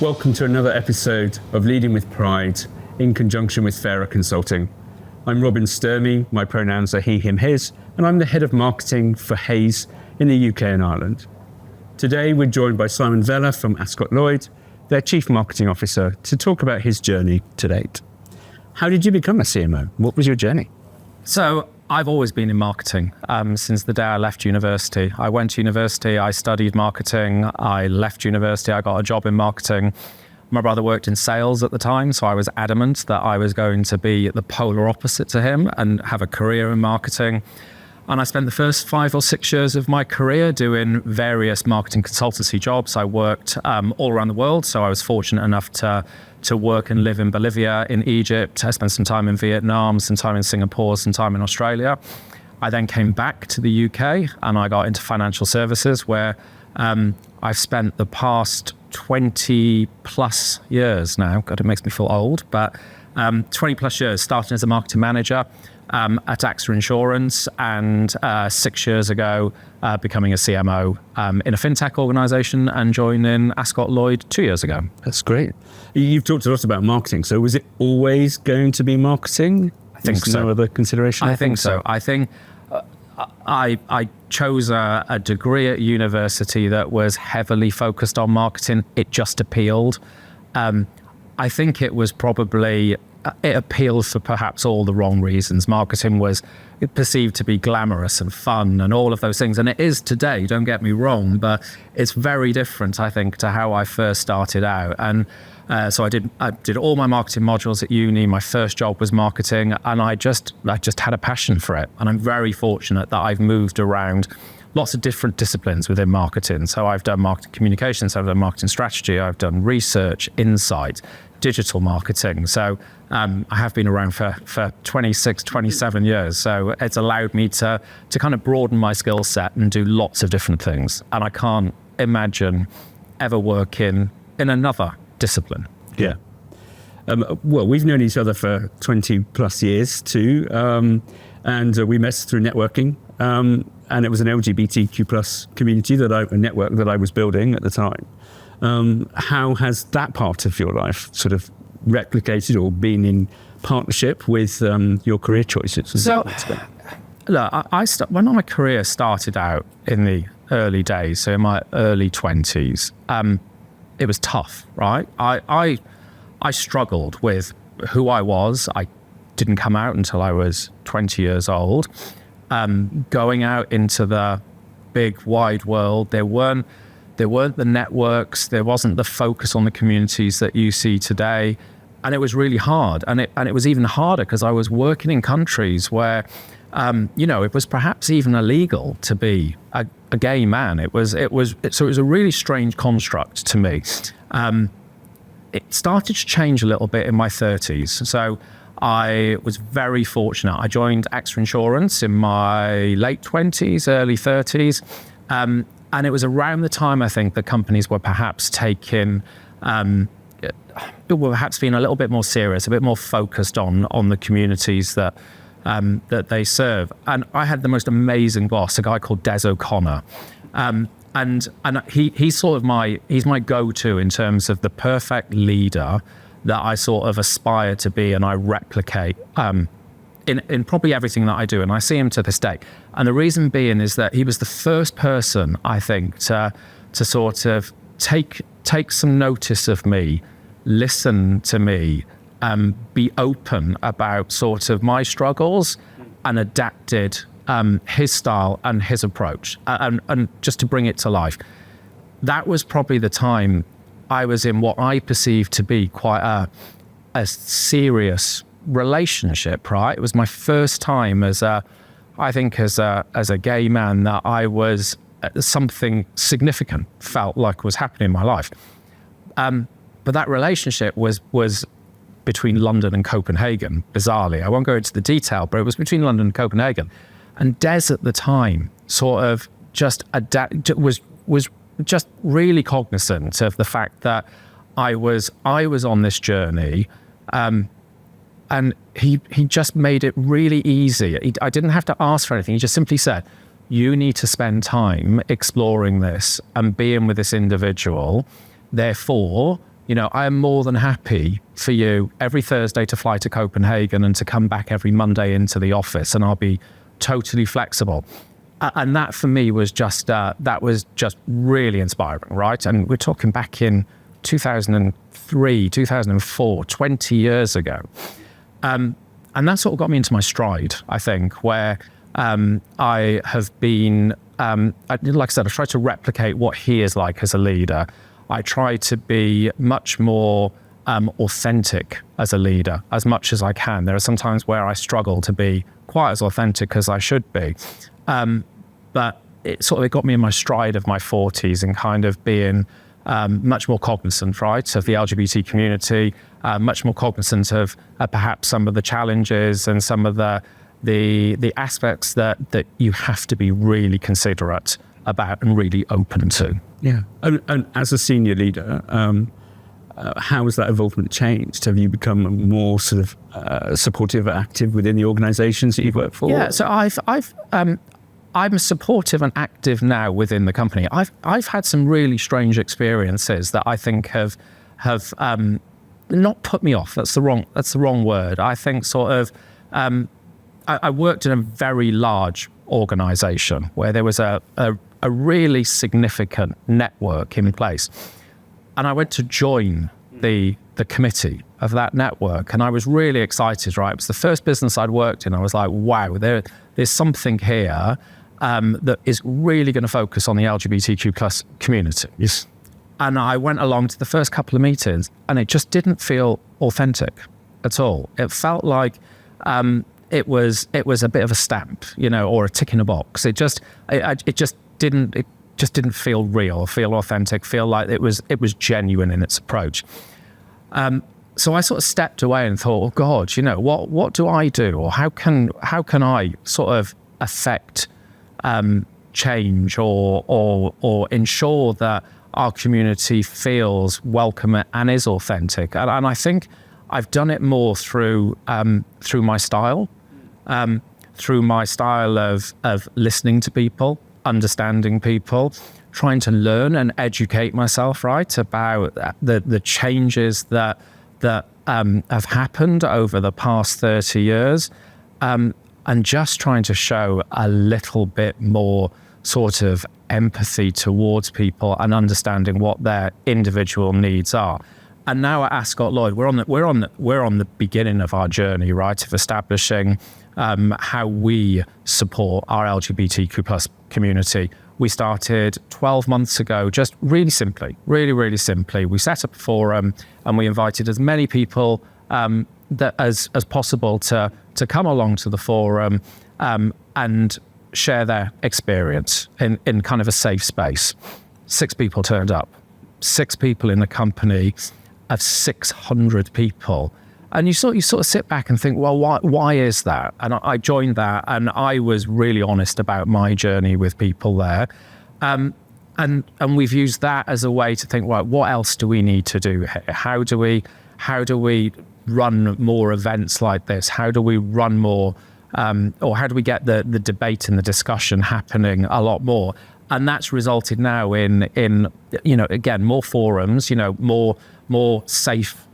Welcome to another episode of Leading with Pride in conjunction with Fairer Consulting. I'm Robin Sturmey, my pronouns are he, him, his, and I'm the head of marketing for Hays in the UK and Ireland. Today we're joined by Simon Vella from Ascot Lloyd, their Chief Marketing Officer, to talk about his journey to date. How did you become a CMO? What was your journey? So I've always been in marketing since the day I left university. I went to university, I studied marketing, I left university, I got a job in marketing. My brother worked in sales at the time, so I was adamant that I was going to be the polar opposite to him and have a career in marketing. And I spent the first 5 or 6 years of my career doing various marketing consultancy jobs. I worked all around the world, so I was fortunate enough to work and live in Bolivia, in Egypt. I spent some time in Vietnam, some time in Singapore, some time in Australia. I then came back to the UK and I got into financial services, where I've spent the past 20 plus years now. God, it makes me feel old, but 20 plus years, starting as a marketing manager at AXA Insurance, and 6 years ago becoming a CMO in a fintech organisation and joining Ascot Lloyd 2 years ago. That's great. You've talked a lot about marketing, so was it always going to be marketing? I think so. No other consideration? I think so. I think I chose a degree at university that was heavily focused on marketing. It just appealed. I think it was probably... It appealed for perhaps all the wrong reasons. Marketing was perceived to be glamorous and fun and all of those things. And it is today, don't get me wrong, but it's very different, I think, to how I first started out. And so I did all my marketing modules at uni. My first job was marketing, and I just had a passion for it. And I'm very fortunate that I've moved around lots of different disciplines within marketing. So I've done marketing communications, I've done marketing strategy, I've done research, insight, digital marketing. So I have been around for 26, 27 years. So it's allowed me to kind of broaden my skill set and do lots of different things. And I can't imagine ever working in another discipline. Yeah. Well, we've known each other for 20 plus years too. And we met through networking. And it was an LGBTQ plus community a network that I was building at the time. How has that part of your life sort of replicated or been in partnership with your career choices? So, look, when my career started out in the early days, so in my early 20s, it was tough, right? I struggled with who I was. I didn't come out until I was 20 years old. Going out into the big wide world, there weren't the networks, there wasn't the focus on the communities that you see today, and it was really hard. And it was even harder because I was working in countries where, it was perhaps even illegal to be a gay man. So it was a really strange construct to me. It started to change a little bit in my 30s. So I was very fortunate. I joined AXA Insurance in my late 20s, early 30s. And it was around the time, I think, that companies were perhaps being a little bit more serious, a bit more focused on the communities that they serve. And I had the most amazing boss, a guy called Des O'Connor. And he's my go-to in terms of the perfect leader that I sort of aspire to be and I replicate in probably everything that I do. And I see him to this day. And the reason being is that he was the first person, I think, to sort of take some notice of me, listen to me, be open about sort of my struggles, and adapted his style and his approach, and just to bring it to life. That was probably the time I was in what I perceived to be quite a serious relationship, right? It was my first time as a gay man that I was something significant felt like was happening in my life. But that relationship was between London and Copenhagen, bizarrely. I won't go into the detail, but it was between London and Copenhagen. And Des at the time sort of just was just really cognizant of the fact that I was on this journey, and he just made it really easy. I didn't have to ask for anything. He just simply said, you need to spend time exploring this and being with this individual. Therefore, I am more than happy for you every Thursday to fly to Copenhagen and to come back every Monday into the office, and I'll be totally flexible. And that for me was just really inspiring, right? And we're talking back in 2003, 2004, 20 years ago. And that sort of got me into my stride, I think, where I have been, like I said, I try to replicate what he is like as a leader. I try to be much more authentic as a leader, as much as I can. There are some times where I struggle to be quite as authentic as I should be. But it got me in my stride of my 40s and kind of being much more cognizant, right, of the LGBT community, much more cognizant of perhaps some of the challenges and some of the aspects that you have to be really considerate about and really open to. Yeah. And as a senior leader, how has that involvement changed? Have you become more sort of supportive and active within the organisations that you've worked for? Yeah, so I'm supportive and active now within the company. I've had some really strange experiences that I think have not put me off. That's the wrong word. I think I worked in a very large organisation where there was a really significant network in place, and I went to join the committee of that network, and I was really excited. Right, it was the first business I'd worked in. I was like, wow, there's something here that is really going to focus on the LGBTQ plus community. Yes. And I went along to the first couple of meetings, and it just didn't feel authentic at all. It felt like it was a bit of a stamp, or a tick in a box. It just didn't feel real, feel authentic, feel like it was genuine in its approach. So I sort of stepped away and thought, oh God, what do I do, or how can I sort of affect change or ensure that our community feels welcome and is authentic? And I think I've done it more through my style, of listening to people, understanding people, trying to learn and educate myself, right, about the changes that have happened over the past 30 years, and just trying to show a little bit more sort of empathy towards people and understanding what their individual needs are. And now at Ascot Lloyd, we're on the beginning of our journey, right, of establishing how we support our LGBTQ plus community. We started 12 months ago, just really simply. We set up a forum, and we invited as many people as possible to come along to the forum and share their experience in kind of a safe space. 6 people turned up. 6 people in the company of 600 people. And you sort of sit back and think, well, why is that? And I joined that, and I was really honest about my journey with people there. And we've used that as a way to think, right, what else do we need to do here? How do we run more events like this? How do we run more, or how do we get the debate and the discussion happening a lot more? And that's resulted now in again, more forums, more safe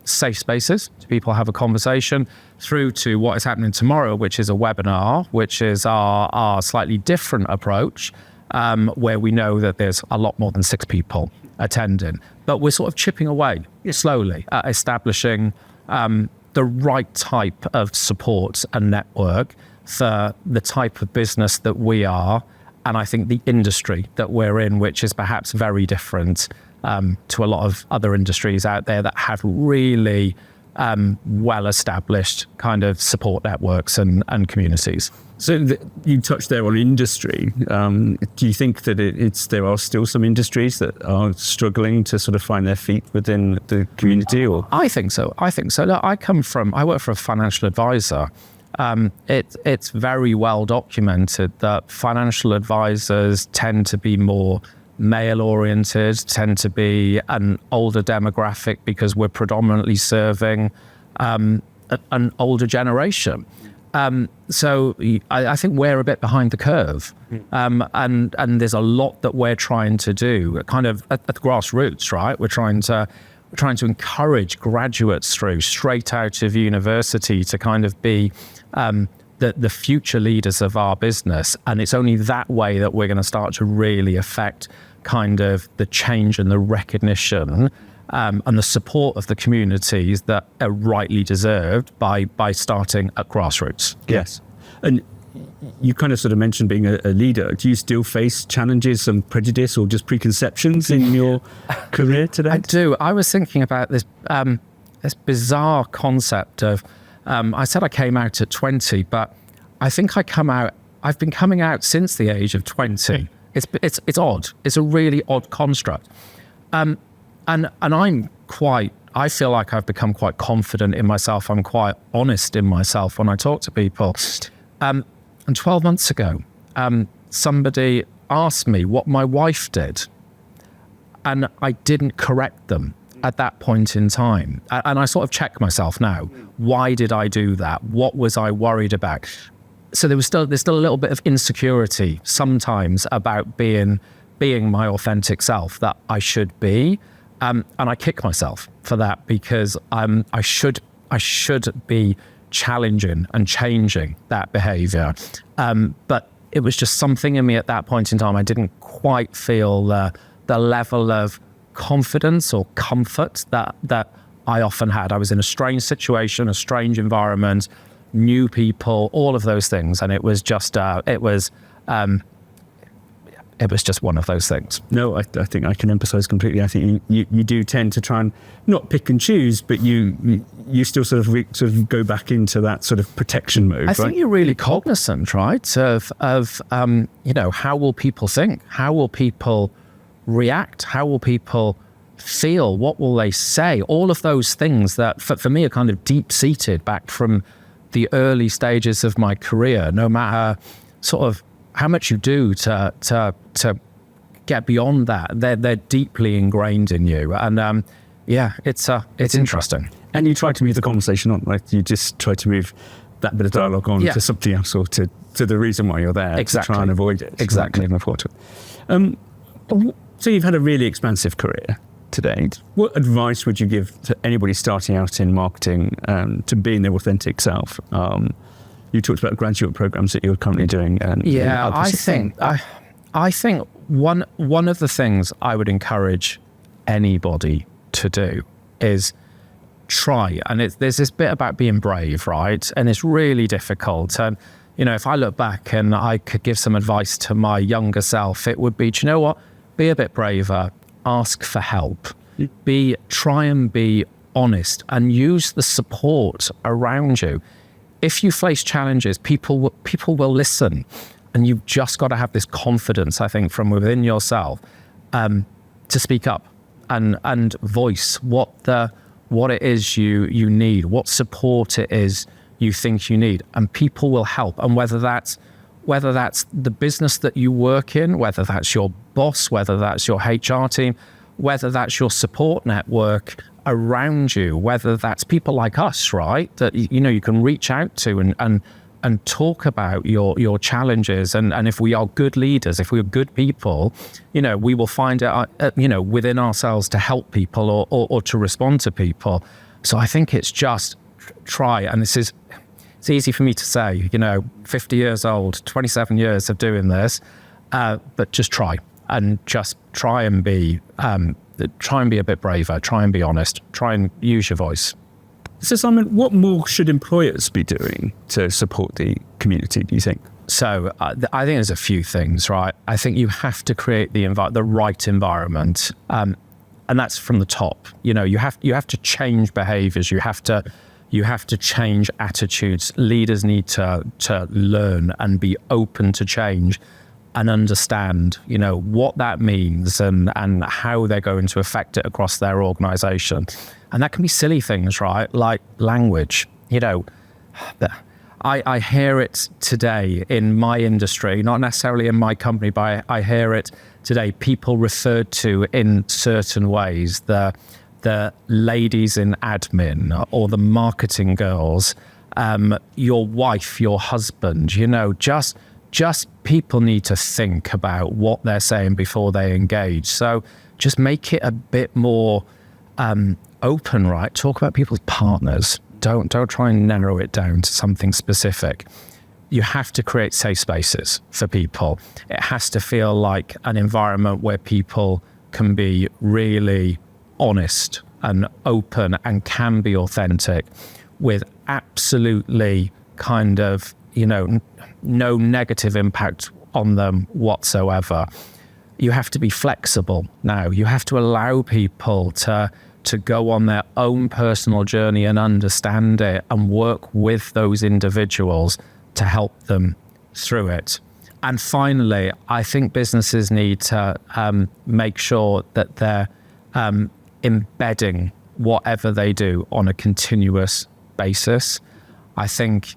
spaces to people have a conversation, through to what is happening tomorrow, which is a webinar, which is our slightly different approach, where we know that there's a lot more than 6 people attending. But we're sort of chipping away slowly at establishing the right type of support and network for the type of business that we are, and I think the industry that we're in, which is perhaps very different to a lot of other industries out there that have really well-established kind of support networks and communities. So you touched there on industry. Do you think that there are still some industries that are struggling to sort of find their feet within the community? Or I think so. Look, I work for a financial advisor. It's very well documented that financial advisors tend to be more male-oriented, tend to be an older demographic, because we're predominantly serving an older generation. So I think we're a bit behind the curve, and there's a lot that we're trying to do, kind of at the grassroots, right? We're trying trying to encourage graduates through straight out of university to kind of be the future leaders of our business. And it's only that way that we're going to start to really affect kind of the change and the recognition and the support of the communities that are rightly deserved by starting at grassroots. Yes. And you kind of sort of mentioned being a leader. Do you still face challenges and prejudice or just preconceptions in your career today? I do. I was thinking about this this bizarre concept of, I said I came out at 20, but I think I've been coming out since the age of 20. It's odd. It's a really odd construct. And I feel like I've become quite confident in myself. I'm quite honest in myself when I talk to people. And 12 months ago, somebody asked me what my wife did, and I didn't correct them at that point in time. And I sort of check myself now. Why did I do that? What was I worried about? So there's still a little bit of insecurity sometimes about being my authentic self that I should be. And I kick myself for that because I should be challenging and changing that behavior. But it was just something in me at that point in time. I didn't quite feel the level of confidence or comfort that I often had. I was in a strange situation, a strange environment, new people, all of those things. And it was just, it was just one of those things. No, I think I can empathise completely. I think you do tend to try and not pick and choose, but you still sort of go back into that sort of protection mode. I think you're really cognizant, right, of how will people think? How will people react? How will people feel? What will they say? All of those things that for me are kind of deep-seated back from the early stages of my career, no matter sort of how much you do to get beyond that, they're deeply ingrained in you. And it's interesting. And you try to move the conversation on, right? You just try to move that bit of dialogue on to something else or to the reason why you're there, to try and avoid it. Exactly. So you've had a really expansive career to date. What advice would you give to anybody starting out in marketing to being their authentic self? You talked about graduate programs that you're currently doing. I think one of the things I would encourage anybody to do is try. And there's this bit about being brave, right? And it's really difficult. And, if I look back and I could give some advice to my younger self, it would be, do you know what? Be a bit braver, ask for help, try and be honest and use the support around you. If you face challenges, people will listen, and you've just got to have this confidence, I think, from within yourself to speak up and voice what it is you need, what support it is you think you need, and people will help. And whether that's the business that you work in, whether that's your boss, whether that's your HR team, whether that's your support network around you, whether that's people like us, right, that you can reach out to and talk about your challenges, and if we are good leaders, if we are good people, we will find it within ourselves to help people or to respond to people. So I think it's just try, and it's easy for me to say, 50 years old, 27 years of doing this, but just try and be a bit braver, try and be honest, try and use your voice. So Simon, what more should employers be doing to support the community, do you think? So I think there's a few things, right? I think you have to create the right environment, and that's from the top. You have to change behaviours. You have to change attitudes. Leaders need to learn and be open to change and understand, what that means and how they're going to affect it across their organisation. And that can be silly things, right? Like language. I hear it today in my industry, not necessarily in my company, but I hear it today. People referred to in certain ways, the ladies in admin or the marketing girls, your wife, your husband, just people need to think about what they're saying before they engage. So just make it a bit more open, right? Talk about people's partners. Don't try and narrow it down to something specific. You have to create safe spaces for people. It has to feel like an environment where people can be really honest and open and can be authentic with absolutely kind of, no negative impact on them whatsoever. You have to be flexible now. You have to allow people to go on their own personal journey and understand it and work with those individuals to help them through it. And finally, I think businesses need to make sure that they're embedding whatever they do on a continuous basis. I think,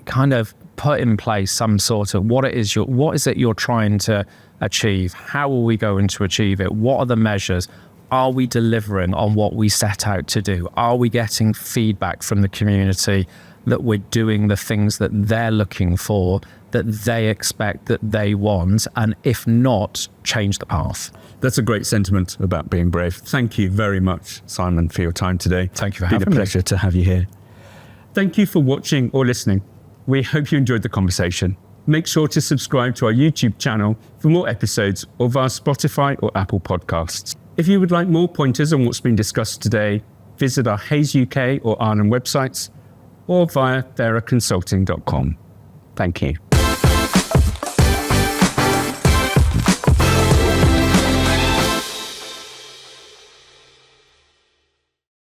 kind of put in place some sort of what is it you're trying to achieve? How are we going to achieve it? What are the measures? Are we delivering on what we set out to do? Are we getting feedback from the community that we're doing the things that they're looking for, that they expect, that they want? And if not, change the path. That's a great sentiment about being brave. Thank you very much, Simon, for your time today. Thank you for having me. It's been a pleasure to have you here. Thank you for watching or listening. We hope you enjoyed the conversation. Make sure to subscribe to our YouTube channel for more episodes or via Spotify or Apple Podcasts. If you would like more pointers on what's been discussed today, visit our Hays UK or Ireland websites or via theraconsulting.com. Thank you.